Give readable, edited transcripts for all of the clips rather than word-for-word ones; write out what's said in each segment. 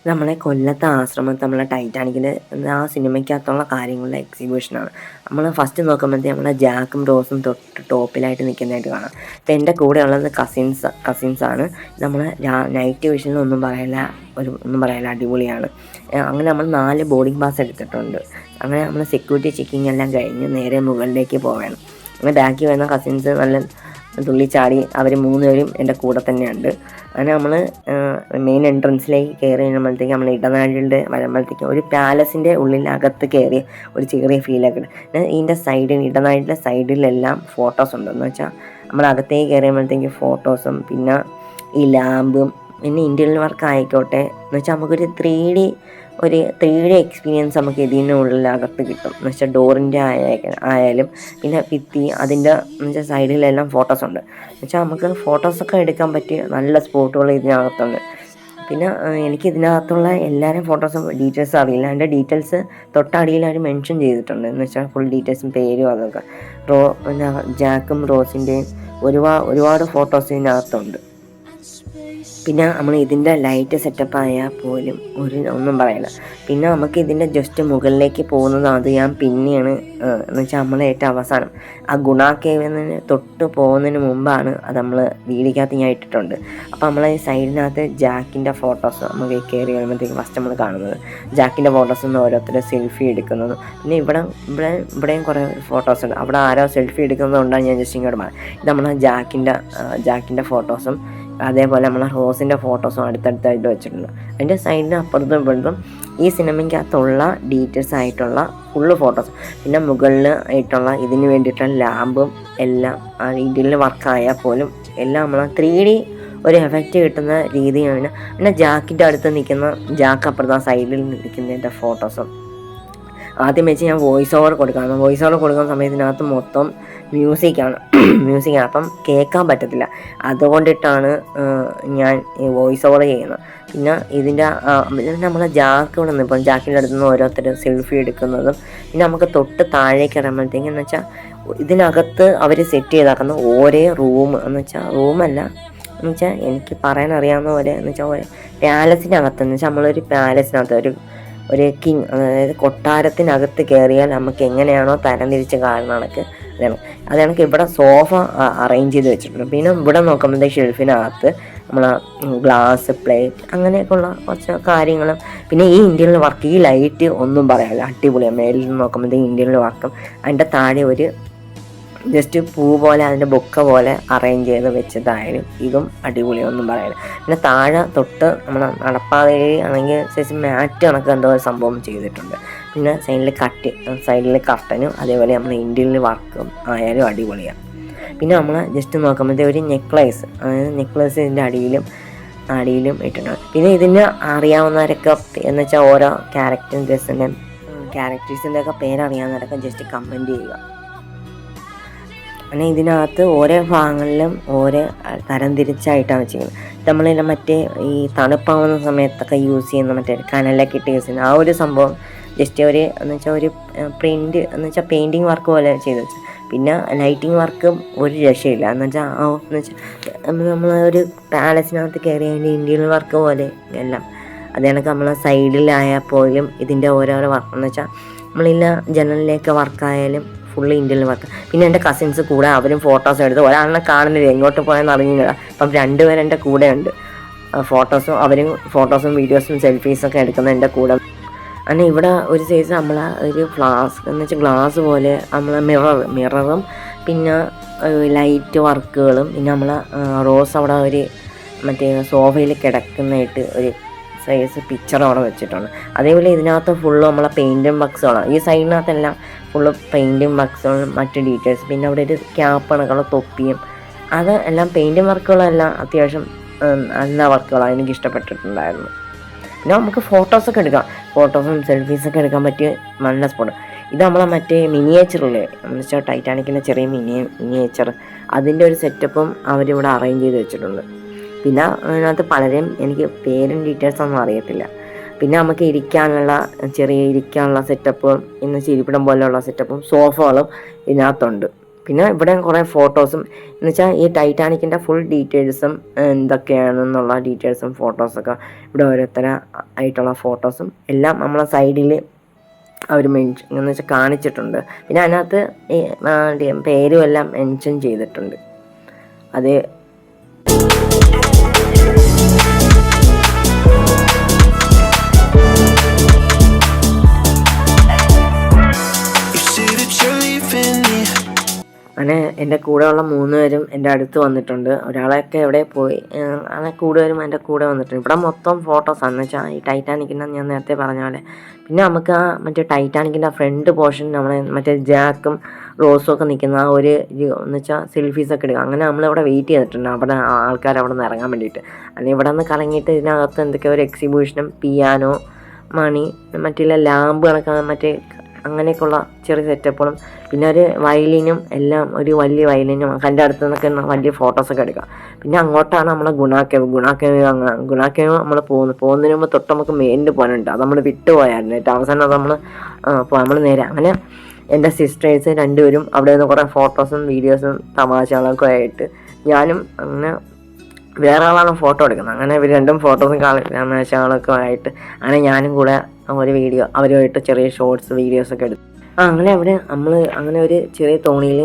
നമ്മളെ കൊല്ലത്തെ ആശ്രമത്തിൽ നമ്മളെ ടൈറ്റാനിക്കിൻ്റെ ആ സിനിമയ്ക്കകത്തുള്ള കാര്യങ്ങളുടെ എക്സിബിഷനാണ്. നമ്മൾ ഫസ്റ്റ് നോക്കുമ്പോഴത്തേക്ക് നമ്മളെ ജാക്കും റോസും തൊട്ട് ടോപ്പിലായിട്ട് നിൽക്കുന്നതായിട്ട് കാണാം. ഇപ്പം എൻ്റെ കൂടെ ഉള്ളത് കസിൻസാണ്. നമ്മൾ നൈറ്റ് വിഷനിൽ ഒന്നും പറയില്ല അടിപൊളിയാണ്. അങ്ങനെ നമ്മൾ 4 ബോർഡിംഗ് പാസ് എടുത്തിട്ടുണ്ട്. അങ്ങനെ നമ്മൾ സെക്യൂരിറ്റി ചെക്കിങ് എല്ലാം കഴിഞ്ഞ് നേരെ മുകളിലേക്ക് പോവുകയാണ്. അങ്ങനെ ബാക്കി വരുന്ന കസിൻസ് നല്ല തുള്ളിച്ചാടി അവർ 3 പേരും എൻ്റെ കൂടെ തന്നെയുണ്ട്. അങ്ങനെ നമ്മൾ മെയിൻ എൻട്രൻസിലേക്ക് കയറി കഴിയുമ്പോഴത്തേക്ക് നമ്മൾ ഇടനാഴിയുടെ വരുമ്പോഴത്തേക്കും ഒരു പാലസിൻ്റെ ഉള്ളിലകത്ത് കയറി ഒരു ചെറിയ ഫീലൊക്കെ ഉണ്ട്. ഇതിൻ്റെ ഇടനാഴിയുടെ സൈഡിലെല്ലാം ഫോട്ടോസ് ഉണ്ട്. എന്ന് വെച്ചാൽ നമ്മളകത്തേക്ക് കയറിയുമ്പോഴത്തേക്ക് ഫോട്ടോസും പിന്നെ ഈ ലാമ്പും പിന്നെ ഇന്ത്യൻ വർക്ക് ആയിക്കോട്ടെ എന്ന് വെച്ചാൽ നമുക്കൊരു 3D എക്സ്പീരിയൻസ് നമുക്ക് ഇതിനുള്ളിലകത്ത് കിട്ടും. എന്ന് വെച്ചാൽ ഡോറിൻ്റെ ആയാലും പിന്നെ ഭിത്തി അതിൻ്റെ എന്ന് വെച്ചാൽ സൈഡിലെല്ലാം ഫോട്ടോസ് ഉണ്ട്. എന്ന് വെച്ചാൽ നമുക്ക് ഫോട്ടോസൊക്കെ എടുക്കാൻ പറ്റിയ നല്ല സ്പോട്ടുകൾ ഇതിനകത്തുണ്ട്. പിന്നെ എനിക്ക് ഇതിനകത്തുള്ള എല്ലാവരും ഫോട്ടോസും ഡീറ്റെയിൽസും അറിയില്ല. അതിൻ്റെ ഡീറ്റെയിൽസ് തൊട്ടടിയിൽ അവർ മെൻഷൻ ചെയ്തിട്ടുണ്ട്. എന്ന് വെച്ചാൽ ഫുൾ ഡീറ്റെയിൽസും പേരും അതൊക്കെ പിന്നെ ജാക്കും റോസിൻ്റെയും ഒരുപാട് ഫോട്ടോസ് ഇതിനകത്തുണ്ട്. പിന്നെ നമ്മൾ ഇതിൻ്റെ ലൈറ്റ് സെറ്റപ്പ് ആയാൽ പോലും ഒന്നും പറയില്ല. പിന്നെ നമുക്ക് ഇതിൻ്റെ ജസ്റ്റ് മുകളിലേക്ക് പോകുന്നത് അത് ഞാൻ പിന്നെയാണ് എന്ന് വെച്ചാൽ നമ്മൾ ഏറ്റവും അവസാനം ആ ഗുണ കേവിന് തൊട്ട് പോകുന്നതിന് മുമ്പാണ് അത് നമ്മൾ വീടിക്കകത്ത് ഞാൻ ഇട്ടിട്ടുണ്ട്. അപ്പോൾ നമ്മൾ ഈ സൈഡിനകത്ത് ജാക്കിൻ്റെ ഫോട്ടോസ് നമുക്ക് കയറി വരുമ്പോഴത്തേക്ക് ഫസ്റ്റ് നമ്മൾ കാണുന്നത് ജാക്കിൻ്റെ ഫോട്ടോസ് നിന്ന് ഓരോരുത്തർ സെൽഫി എടുക്കുന്നതും പിന്നെ ഇവിടെയും കുറേ ഫോട്ടോസ് ഉണ്ട്. അവിടെ ആരോ സെൽഫി എടുക്കുന്നതുകൊണ്ടാണ് ഞാൻ ജസ്റ്റ് ഇങ്ങോട്ട് മാറി. ഇത് നമ്മൾ ജാക്കിൻ്റെ ഫോട്ടോസും അതേപോലെ നമ്മളെ റോസിൻ്റെ ഫോട്ടോസും അടുത്തടുത്തായിട്ട് വെച്ചിട്ടുണ്ട്. അതിൻ്റെ സൈഡിന് അപ്പുറത്തും ഇപ്പുറത്തും ഈ സിനിമയ്ക്കകത്തുള്ള ഡീറ്റെയിൽസ് ആയിട്ടുള്ള ഫുള്ള് ഫോട്ടോസ് പിന്നെ മുകളിൽ ആയിട്ടുള്ള ഇതിന് വേണ്ടിയിട്ടുള്ള ലാമ്പും എല്ലാം ആ രീതിയിൽ വർക്കായാൽ പോലും എല്ലാം നമ്മൾ 3D ഒരു എഫക്റ്റ് കിട്ടുന്ന രീതിയാണ്. പിന്നെ ജാക്കിൻ്റെ അടുത്ത് നിൽക്കുന്ന ജാക്ക് അപ്പുറത്ത് ആ സൈഡിൽ നിൽക്കുന്നതിൻ്റെ ഫോട്ടോസും ആദ്യം വെച്ച് ഞാൻ വോയിസ് ഓവർ കൊടുക്കുന്ന സമയത്തിനകത്ത് മൊത്തം മ്യൂസിക്കാണ് അപ്പം കേൾക്കാൻ പറ്റത്തില്ല. അതുകൊണ്ടിട്ടാണ് ഞാൻ ഈ വോയിസ് ഓവർ ചെയ്യുന്നത്. പിന്നെ ഇതിൻ്റെ നമ്മളെ ജാക്ക് ഇവിടെ നിന്ന് ഇപ്പം ജാക്കിൻ്റെ അടുത്ത് നിന്ന് ഓരോരുത്തർ സെൽഫി എടുക്കുന്നതും പിന്നെ നമുക്ക് തൊട്ട് താഴേക്ക് ഇറങ്ങുമ്പോഴത്തേക്കും എന്ന് വെച്ചാൽ ഇതിനകത്ത് അവർ സെറ്റ് ചെയ്താക്കുന്ന ഓരോ എന്ന് വെച്ചാൽ റൂമല്ല എന്ന് വെച്ചാൽ എനിക്ക് പറയാൻ അറിയാവുന്ന പോലെ എന്ന് വെച്ചാൽ പാലസിനകത്ത് എന്ന് വെച്ചാൽ നമ്മളൊരു പാലസിനകത്ത് ഒരു കിങ് അതായത് കൊട്ടാരത്തിനകത്ത് കയറിയാൽ നമുക്ക് എങ്ങനെയാണോ തരംതിരിച്ച് കാണുന്നതൊക്കെ അതാണ് ഇവിടെ സോഫ അറേഞ്ച് ചെയ്ത് വെച്ചിട്ടുണ്ട്. പിന്നെ ഇവിടെ നോക്കുമ്പോഴത്തേക്ക് ഷെൽഫിനകത്ത് നമ്മൾ ഗ്ലാസ് പ്ലേറ്റ് അങ്ങനെയൊക്കെയുള്ള കുറച്ച് കാര്യങ്ങളും പിന്നെ ഈ ഇന്ത്യയിൽ വർക്ക് ഈ ലൈറ്റ് ഒന്നും പറയാനില്ല അടിപൊളിയാണ്. മേലിൽ നിന്ന് നോക്കുമ്പോഴത്തേക്ക് ഇന്ത്യയിൽ വർക്കും അതിൻ്റെ താഴെ ഒരു ജസ്റ്റ് പൂ പോലെ അതിൻ്റെ ബൊക്ക പോലെ അറേഞ്ച് ചെയ്ത് വെച്ചതായാലും ഇതും അടിപൊളിയൊന്നും പറയാനില്ല. പിന്നെ താഴെ തൊട്ട് നമ്മൾ നടപ്പാതയിൽ ആണെങ്കിൽ ശേഷം മാറ്റ് കണക്ക് എന്തോ ഒരു സംഭവം ചെയ്തിട്ടുണ്ട്. പിന്നെ സൈഡിൽ കർട്ടനും അതേപോലെ നമ്മൾ ഇന്ത്യയിൽ വർക്കും ആയാലും അടിപൊളിയാണ്. പിന്നെ നമ്മൾ ജസ്റ്റ് നോക്കുമ്പോഴത്തേ ഒരു നെക്ലേസ് ഇതിൻ്റെ അടിയിലും ഇട്ടിട്ടുണ്ട്. പിന്നെ ഇതിന് അറിയാവുന്നവരൊക്കെ എന്ന് വെച്ചാൽ ഓരോ ക്യാരക്ടേഴ്സിൻ്റെ ഒക്കെ പേരറിയാവുന്നവരൊക്കെ ജസ്റ്റ് കമൻറ്റ് ചെയ്യുക. അങ്ങനെ ഇതിനകത്ത് ഓരോ ഭാഗങ്ങളിലും ഓരോ തരംതിരിച്ചായിട്ടാണ് വെച്ചിരിക്കുന്നത്. നമ്മളില്ല മറ്റേ ഈ തണുപ്പാവുന്ന സമയത്തൊക്കെ യൂസ് ചെയ്യുന്ന മറ്റേ കനലൊക്കെ ഇട്ട് യൂസ് ചെയ്യുന്ന ആ ഒരു സംഭവം ജസ്റ്റ് എന്ന് വെച്ചാൽ ഒരു പ്രിൻ്റ് എന്ന് വെച്ചാൽ പെയിൻറ്റിങ് വർക്ക് പോലെ ചെയ്ത് വെച്ചാൽ പിന്നെ ലൈറ്റിംഗ് വർക്കും ഒരു രക്ഷയില്ല. എന്ന് വെച്ചാൽ നമ്മളൊരു പാലസിനകത്ത് കയറി അതിൻ്റെ ഇന്ത്യൻ വർക്ക് പോലെ എല്ലാം അത് കണക്ക് നമ്മളെ സൈഡിലായാൽ പോലും ഇതിൻ്റെ ഓരോരോ വർക്ക് എന്ന് വെച്ചാൽ നമ്മളില്ല ജനലിലേക്ക് വർക്കായാലും ഫുള്ള് ഇന്ത്യയിൽ വർക്ക്. പിന്നെ എൻ്റെ കസിൻസ് കൂടെ അവരും ഫോട്ടോസ് എടുത്ത് ഒരാളിനെ കാണുന്നില്ല എങ്ങോട്ട് പോയെന്ന് അറിഞ്ഞില്ല. അപ്പം 2 പേര് എൻ്റെ കൂടെ ഉണ്ട്. ഫോട്ടോസും വീഡിയോസും സെൽഫീസൊക്കെ എടുക്കുന്ന എൻ്റെ കൂടെ. അങ്ങനെ ഇവിടെ ഒരു സൈസ് നമ്മളെ ഒരു ഫ്ലാസ്ക് എന്ന് വെച്ചാൽ ഗ്ലാസ് പോലെ നമ്മളെ മിററും പിന്നെ ലൈറ്റ് വർക്കുകളും പിന്നെ നമ്മളെ റോസ് അവിടെ ഒരു മറ്റേ സോഫയിൽ കിടക്കുന്നതായിട്ട് ഒരു സൈസ് പിക്ചർ അവിടെ വെച്ചിട്ടുണ്ട്. അതേപോലെ ഇതിനകത്ത് ഫുള്ള് നമ്മളെ പെയിൻറ്റും ബക്സുകളാണ്. ഈ സൈഡിനകത്തെല്ലാം ഫുള്ള് പെയിൻറ്റും ബക്സുകളും മറ്റ് ഡീറ്റെയിൽസ് പിന്നെ അവിടെ ഒരു ക്യാപ്പ് കണക്കുള്ള തൊപ്പിയും അത് എല്ലാം പെയിൻറ്റും വർക്കുകളെല്ലാം അത്യാവശ്യം നല്ല വർക്കുകളാണ്. എനിക്ക് ഇഷ്ടപ്പെട്ടിട്ടുണ്ടായിരുന്നു. പിന്നെ നമുക്ക് ഫോട്ടോസും സെൽഫീസൊക്കെ എടുക്കാൻ പറ്റിയ നല്ല സ്പോട്ട്. ഇത് നമ്മളെ മറ്റേ മിനിയേച്ചറില്ലേ എന്ന് വെച്ചാൽ ടൈറ്റാനിക്കിൻ്റെ ചെറിയ മിനിയേച്ചർ അതിൻ്റെ ഒരു സെറ്റപ്പും അവരിവിടെ അറേഞ്ച് ചെയ്ത് വെച്ചിട്ടുണ്ട്. പിന്നെ അതിനകത്ത് പലരും എനിക്ക് പേരും ഡീറ്റെയിൽസൊന്നും അറിയത്തില്ല. പിന്നെ നമുക്ക് ഇരിക്കാനുള്ള സെറ്റപ്പും ഇന്ന് ചിരിപ്പിടം പോലെയുള്ള സെറ്റപ്പും സോഫകളും ഇതിനകത്തുണ്ട്. പിന്നെ ഇവിടെ കുറേ ഫോട്ടോസും എന്ന് വെച്ചാൽ ഈ ടൈറ്റാനിക്കിൻ്റെ ഫുൾ ഡീറ്റെയിൽസും എന്തൊക്കെയാണെന്നുള്ള ഡീറ്റെയിൽസും ഫോട്ടോസൊക്കെ ഇവിടെ ഓരോരുത്തര ആയിട്ടുള്ള ഫോട്ടോസും എല്ലാം നമ്മളെ സൈഡിൽ അവർ മെൻഷൻ എന്ന് വെച്ചാൽ കാണിച്ചിട്ടുണ്ട്. പിന്നെ അതിനകത്ത് ഈ പേരും എല്ലാം മെൻഷൻ ചെയ്തിട്ടുണ്ട്. അത് അങ്ങനെ എൻ്റെ കൂടെയുള്ള 3 പേരും എൻ്റെ അടുത്ത് വന്നിട്ടുണ്ട്. ഒരാളൊക്കെ എവിടെ പോയി, അങ്ങനെ കൂടുതലും എൻ്റെ കൂടെ വന്നിട്ടുണ്ട്. ഇവിടെ മൊത്തം ഫോട്ടോസാണെന്ന് വെച്ചാൽ ഈ ടൈറ്റാനിക്കിൻ്റെ ഞാൻ നേരത്തെ പറഞ്ഞ പോലെ. പിന്നെ നമുക്ക് ആ മറ്റേ ടൈറ്റാനിക്കിൻ്റെ ഫ്രണ്ട് പോർഷൻ നമ്മളെ മറ്റേ ജാക്കും റോസും ഒക്കെ നിൽക്കുന്ന ആ ഒരു എന്ന് വെച്ചാൽ സെൽഫീസൊക്കെ എടുക്കുക. അങ്ങനെ നമ്മളിവിടെ വെയിറ്റ് ചെയ്തിട്ടുണ്ട് അവിടെ ആൾക്കാർ അവിടെ നിന്ന് ഇറങ്ങാൻ വേണ്ടിയിട്ട്. അല്ലെങ്കിൽ ഇവിടെ നിന്ന് കറങ്ങിയിട്ട് ഇതിനകത്ത് എന്തൊക്കെയോ ഒരു എക്സിബിഷനും പിയാനോ മണി മറ്റുള്ള ലാമ്പ് കണക്കാണ് മറ്റേ അങ്ങനെയൊക്കെയുള്ള ചെറിയ സെറ്റപ്പുകളും പിന്നെ ഒരു വയലിനും എല്ലാം ഒരു വലിയ വയലിനും അതിൻ്റെ അടുത്ത് നിന്നൊക്കെ വലിയ ഫോട്ടോസൊക്കെ എടുക്കാം. പിന്നെ അങ്ങോട്ടാണ് നമ്മളെ ഗുണാക്കേവ് നമ്മൾ പോകുന്നതിന് മുമ്പ് തൊട്ട് നമുക്ക് മെയിനിൽ പോകാനുണ്ട്. അത് നമ്മൾ വിട്ടുപോയായിരുന്നു. ഏറ്റവും അവസാനം അത് നമ്മൾ നേരെ അങ്ങനെ എൻ്റെ സിസ്റ്റേഴ്സ് 2 പേരും അവിടെ നിന്ന് കുറേ ഫോട്ടോസും വീഡിയോസും തമാശകളൊക്കെ ആയിട്ട് ഞാനും അങ്ങനെ വേറെ ആളാണ് ഫോട്ടോ എടുക്കുന്നത്. അങ്ങനെ ഇവർ 2 ഫോട്ടോസും തമാശകളൊക്കെ ആയിട്ട് അങ്ങനെ ഞാനും കൂടെ ഒരു വീഡിയോ അവരുമായിട്ട് ചെറിയ ഷോർട്സ് വീഡിയോസൊക്കെ എടുത്തു. അങ്ങനെ അവിടെ നമ്മൾ അങ്ങനെ ഒരു ചെറിയ തോണിയിൽ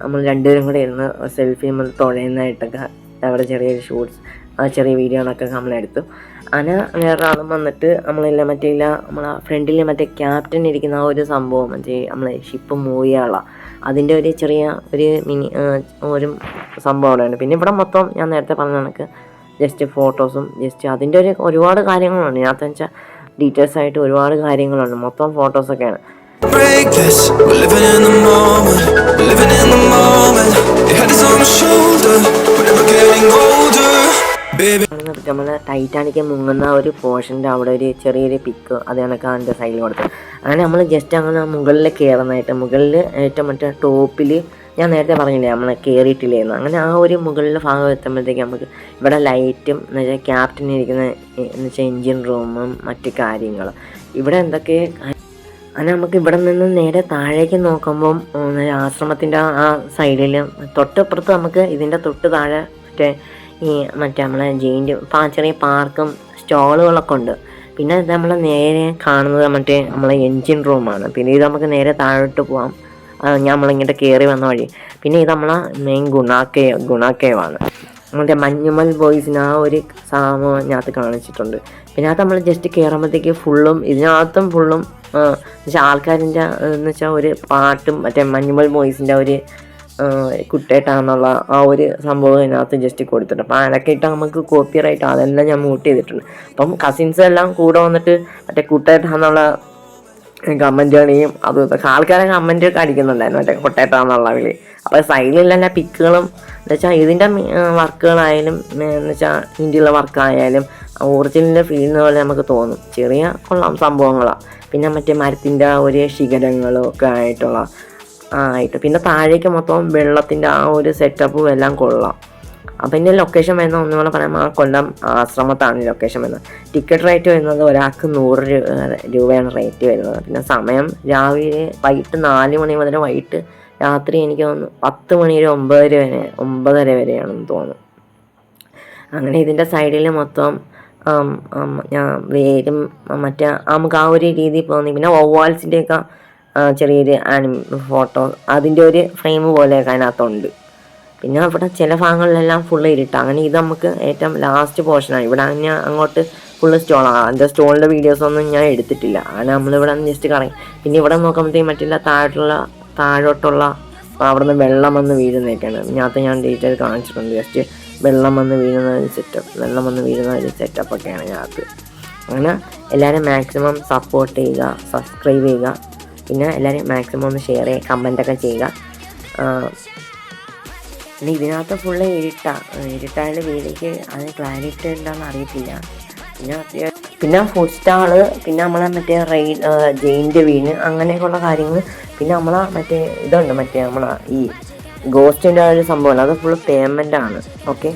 നമ്മൾ 2 പേരും കൂടെ ഇരുന്ന് സെൽഫി നമ്മൾ തുഴയുന്നതായിട്ടൊക്കെ അവിടെ ചെറിയൊരു ഷോർട്സ് ചെറിയ വീഡിയോകളൊക്കെ നമ്മളെടുത്തു. അങ്ങനെ വേറൊരാളും വന്നിട്ട് നമ്മളെല്ലാം മറ്റേ നമ്മളെ ഫ്രണ്ടിൽ മറ്റേ ക്യാപ്റ്റൻ ഇരിക്കുന്ന ആ ഒരു സംഭവം മറ്റേ നമ്മളെ ഷിപ്പ് മൂവ് ചെയ്യാനുള്ള അതിൻ്റെ ഒരു ചെറിയ ഒരു ഒരു സംഭവം അവിടെയുണ്ട്. പിന്നെ ഇവിടെ മൊത്തം ഞാൻ നേരത്തെ പറഞ്ഞ കണക്ക് ജസ്റ്റ് ഫോട്ടോസും ജസ്റ്റ് അതിൻ്റെ ഒരുപാട് കാര്യങ്ങളുണ്ട്. ഇതിനകത്ത് വെച്ചാൽ ഡീറ്റെയിൽസ് ആയിട്ട് ഒരുപാട് കാര്യങ്ങളുണ്ട്. മൊത്തം ഫോട്ടോസൊക്കെയാണ്. Break this, we're living in the moment, living in the moment. Your head is on my shoulder, we're never getting older, baby. നമ്മളെ ടൈറ്റാനിക്ക് മുങ്ങുന്ന ഒരു പോർഷൻ്റെ അവിടെ ഒരു ചെറിയൊരു പിക്ക് അത് കണക്ക് അതിൻ്റെ സൈഡിൽ കൊടുത്തത്. അങ്ങനെ നമ്മൾ ജസ്റ്റ് അങ്ങനെ മുകളിൽ കയറുന്നതായിട്ട് മുകളിൽ ഏറ്റവും മറ്റേ ടോപ്പിൽ ഞാൻ നേരത്തെ പറഞ്ഞില്ലേ നമ്മൾ കയറിയിട്ടില്ലായിരുന്നു. അങ്ങനെ ആ ഒരു മുകളിലെ ഭാഗം എത്തുമ്പോഴത്തേക്ക് നമുക്ക് ഇവിടെ ലൈറ്റും എന്ന് വെച്ചാൽ ക്യാപ്റ്റൻ ഇരിക്കുന്ന എന്ന് വെച്ചാൽ എൻജിൻ റൂമും മറ്റു കാര്യങ്ങളും ഇവിടെ എന്തൊക്കെ. അങ്ങനെ നമുക്ക് ഇവിടെ നിന്ന് നേരെ താഴേക്ക് നോക്കുമ്പം ആശ്രമത്തിൻ്റെ ആ സൈഡിൽ തൊട്ടപ്പുറത്ത് നമുക്ക് ഇതിൻ്റെ തൊട്ട് താഴെ മറ്റേ നമ്മളെ ചെറിയ പാർക്കും സ്റ്റോളുകളൊക്കെ ഉണ്ട്. പിന്നെ ഇത് നമ്മൾ നേരെ കാണുന്നത് മറ്റേ നമ്മളെ എൻജിൻ റൂമാണ്. പിന്നെ ഇത് നമുക്ക് നേരെ താഴോട്ട് പോകാം. നമ്മളിങ്ങോട്ട് കയറി വന്ന വഴി. പിന്നെ ഇത് നമ്മളെ മെയിൻ ഗുണാക്കേവാണ്. മറ്റേ മഞ്ഞുമൽ ബോയ്സിന് ആ ഒരു സാധനത്തിനകത്ത് കാണിച്ചിട്ടുണ്ട്. പിന്നെ അത് നമ്മൾ ജസ്റ്റ് കയറുമ്പോഴത്തേക്ക് ഇതിനകത്തും ഫുള്ളും ആൾക്കാരിൻ്റെ എന്ന് വെച്ചാൽ ഒരു പാട്ടും മറ്റേ മഞ്ഞുമൽ ബോയ്സിൻ്റെ ഒരു കുട്ടേട്ടാന്നുള്ള ആ ഒരു സംഭവം ഇതിനകത്ത് ജസ്റ്റ് കൊടുത്തിട്ടുണ്ട്. അപ്പോൾ അതൊക്കെ ഇട്ട് നമുക്ക് കോപ്പിറൈറ്റ് അതെല്ലാം ഞാൻ മ്യൂട്ട് ചെയ്തിട്ടുണ്ട്. അപ്പം കസിൻസ് എല്ലാം കൂടെ വന്നിട്ട് മറ്റേ കുട്ടേട്ടാന്നുള്ള കമൻറ്റുകളെയും അത് ആൾക്കാരെ കമൻറ്റൊക്കെ അടിക്കുന്നുണ്ടായിരുന്നു മറ്റേ കുട്ടേട്ടാന്നുള്ള വിളി. അപ്പോൾ സൈഡിലെല്ലാം പിക്കുകളും എന്ന് വെച്ചാൽ ഇതിൻ്റെ വർക്കുകളായാലും എന്ന് വെച്ചാൽ ഇന്ത്യയിലെ വർക്കായാലും ഒറിജിനലിൻ്റെ ഫീൽ പോലെ നമുക്ക് തോന്നും. ചെറിയ കൊള്ളാം സംഭവങ്ങളാണ്. പിന്നെ മറ്റേ മരത്തിൻ്റെ ഒരു ശിഖരങ്ങളും ഒക്കെ ആയിട്ട് പിന്നെ താഴേക്ക് മൊത്തം വെള്ളത്തിൻ്റെ ആ ഒരു സെറ്റപ്പും എല്ലാം കൊള്ളാം. അപ്പം ഇതിൻ്റെ ലൊക്കേഷൻ വരുന്നത് ഒന്നുകൂടെ പറയുമ്പോൾ ആ കൊല്ലം ആശ്രമത്താണ് ലൊക്കേഷൻ വരുന്നത്. ടിക്കറ്റ് റേറ്റ് വരുന്നത് ഒരാൾക്ക് 100 രൂപയാണ് റേറ്റ് വരുന്നത്. പിന്നെ സമയം രാവിലെ വൈകിട്ട് 4 മണി മുതൽ വൈകിട്ട് രാത്രി എനിക്ക് തോന്നുന്നു 10 മണി വരെ 9:30 വരെയാണെന്ന് തോന്നുന്നു. അങ്ങനെ ഇതിൻ്റെ സൈഡിൽ മൊത്തം ഞാൻ വേരും മറ്റേ നമുക്ക് ആ ഒരു രീതിയിൽ തോന്നി. പിന്നെ വവ്വാൽസിൻ്റെയൊക്കെ ചെറിയൊരു ഫോട്ടോ അതിൻ്റെ ഒരു ഫ്രെയിം പോലെയൊക്കെ അതിനകത്തുണ്ട്. പിന്നെ ഇവിടെ ചില ഭാഗങ്ങളിലെല്ലാം ഫുള്ള് ഇരുട്ടാണ്. അങ്ങനെ ഇത് നമുക്ക് ഏറ്റവും ലാസ്റ്റ് പോർഷനാണ്. ഇവിടെ ഞാൻ അങ്ങോട്ട് ഫുള്ള് സ്റ്റോളാണ്. അതിൻ്റെ സ്റ്റോളിൻ്റെ വീഡിയോസൊന്നും ഞാൻ എടുത്തിട്ടില്ല. അങ്ങനെ നമ്മളിവിടെ ജസ്റ്റ് കറങ്ങി. പിന്നെ ഇവിടെ നോക്കുമ്പോഴത്തേക്കും മറ്റുള്ള താഴോട്ടുള്ള അവിടെ നിന്ന് വെള്ളം വന്ന് വീഴുന്നതൊക്കെയാണ്. ഇതിനകത്ത് ഞാൻ ഡീറ്റെയിൽ കാണിച്ചിട്ടുണ്ട്. ജസ്റ്റ് വെള്ളം വന്ന് വീഴുന്ന ഒരു സെറ്റപ്പൊക്കെയാണ് ഇതിനകത്ത്. അങ്ങനെ എല്ലാവരും മാക്സിമം സപ്പോർട്ട് ചെയ്യുക, സബ്സ്ക്രൈബ് ചെയ്യുക. പിന്നെ എല്ലാവരും മാക്സിമം ഒന്ന് ഷെയർ ചെയ്യുക, കമൻറ്റൊക്കെ ചെയ്യുക. പിന്നെ ഇതിനകത്ത് ഫുള്ള് ഇരുട്ടായാലും വീഡിയോയ്ക്ക് അത് ക്ലാരിറ്റി എന്താണെന്ന് അറിയത്തില്ല. പിന്നെ ഫുഡ് സ്റ്റാള്, പിന്നെ നമ്മളെ മറ്റേ ജെയിൻ്റെ വീണ് അങ്ങനെയൊക്കെയുള്ള കാര്യങ്ങൾ. പിന്നെ നമ്മളെ മറ്റേ ഇതുണ്ട് മറ്റേ നമ്മളെ ഈ ഗോസ്റ്റിൻ്റെ ഒരു സംഭവമല്ല, അത് ഫുള്ള് പേയ്മെൻ്റ് ആണ്. ഓക്കെ.